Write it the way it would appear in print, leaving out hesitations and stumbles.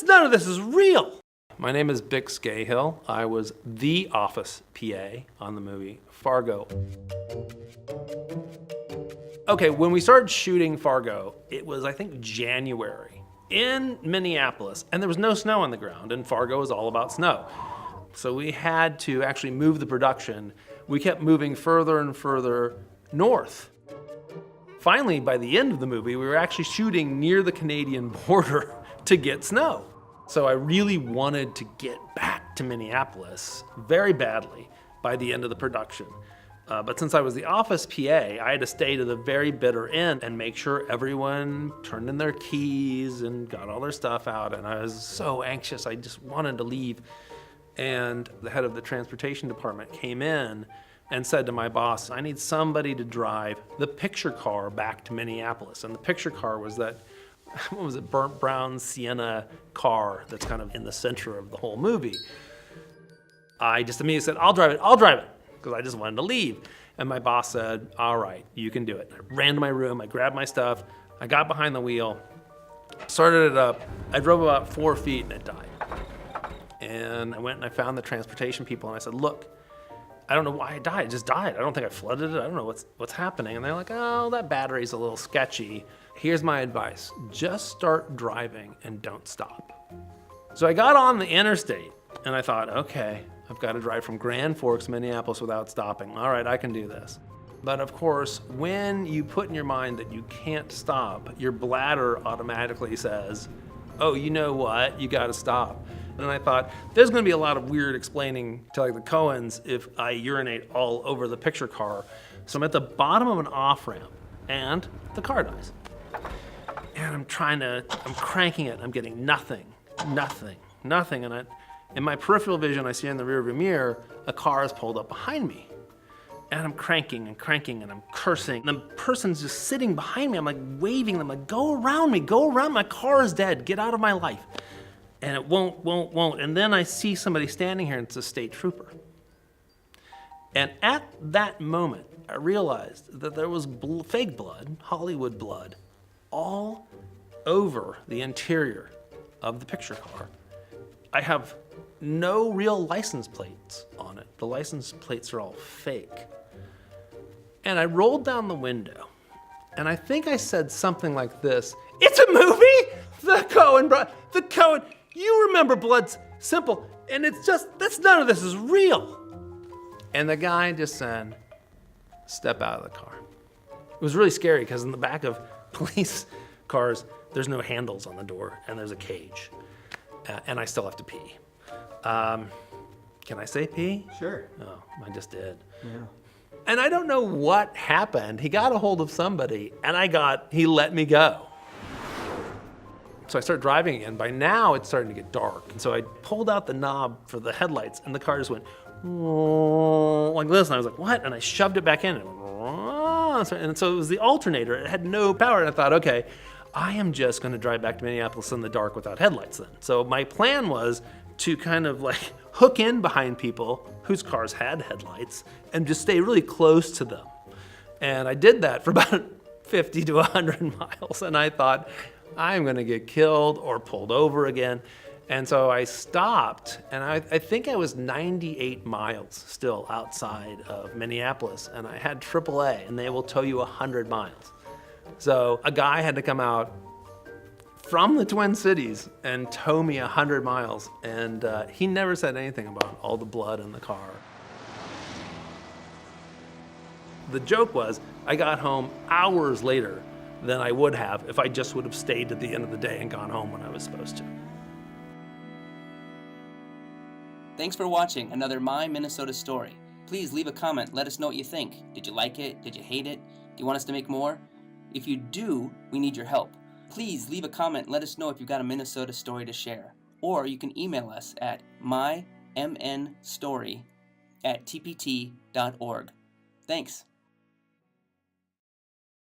None of this is real. My name is Vic Scahill. I was the office PA on the movie Fargo. Okay, when we started shooting Fargo, it was, I think, January in Minneapolis, and there was no snow on the ground, and Fargo is all about snow. So we had to actually move the production. We kept moving further and further north. Finally, by the end of the movie, we were actually shooting near the Canadian border to get snow. So I really wanted to get back to Minneapolis very badly by the end of the production. But since I was the office PA, I had to stay to the very bitter end and make sure everyone turned in their keys and got all their stuff out. And I was so anxious, I just wanted to leave. And the head of the transportation department came in and said to my boss, I need somebody to drive the picture car back to Minneapolis. And the picture car was that, what was it, burnt brown Sienna car that's kind of in the center of the whole movie. I just immediately said, I'll drive it, because I just wanted to leave. And my boss said, all right, you can do it. I ran to my room, I grabbed my stuff, I got behind the wheel, started it up, I drove about 4 feet and it died. And I went and I found the transportation people and I said, look, I don't know why it died. It just died. I don't think I flooded it. I don't know what's happening. And they're like, oh, that battery's a little sketchy. Here's my advice. Just start driving and don't stop. So I got on the interstate and I thought, okay, I've got to drive from Grand Forks, Minneapolis without stopping. All right, I can do this. But of course, when you put in your mind that you can't stop, your bladder automatically says, oh, you know what? You got to stop. And I thought, there's going to be a lot of weird explaining to like the Coens if I urinate all over the picture car. So I'm at the bottom of an off-ramp and the car dies. And I'm cranking it. I'm getting nothing. And in my peripheral vision, I see in the rearview mirror, a car is pulled up behind me. And I'm cranking and I'm cursing. And the person's just sitting behind me. I'm like waving them, like, go around me, my car is dead, get out of my life. And it won't. And then I see somebody standing here and it's a state trooper. And at that moment, I realized that there was fake blood, Hollywood blood, all over the interior of the picture car. I have no real license plates on it. The license plates are all fake. And I rolled down the window, and I think I said something like this, it's a movie? The Coen, you remember Blood's Simple, and it's just, none of this is real. And the guy just said, step out of the car. It was really scary because in the back of police cars, there's no handles on the door, and there's a cage. And I still have to pee. Can I say pee? Sure. Oh, I just did. Yeah. And I don't know what happened. He got a hold of somebody, and he let me go. So I started driving again. By now, it's starting to get dark. And so I pulled out the knob for the headlights, and the car just went like this. And I was like, what? And I shoved it back in. And so it was the alternator. It had no power. And I thought, okay, I am just going to drive back to Minneapolis in the dark without headlights then. So my plan was to kind of like hook in behind people whose cars had headlights and just stay really close to them. And I did that for about 50 to 100 miles. And I thought, I'm going to get killed or pulled over again. And so I stopped, and I think I was 98 miles still outside of Minneapolis, and I had AAA, and they will tow you 100 miles. So a guy had to come out from the Twin Cities and tow me 100 miles, and he never said anything about all the blood in the car. The joke was, I got home hours later than I would have if I just would have stayed to the end of the day and gone home when I was supposed to. Thanks for watching another My Minnesota Story. Please leave a comment, let us know what you think. Did you like it? Did you hate it? Do you want us to make more? If you do, we need your help. Please leave a comment, let us know if you've got a Minnesota story to share. Or you can email us at mymnstory@tpt.org. Thanks.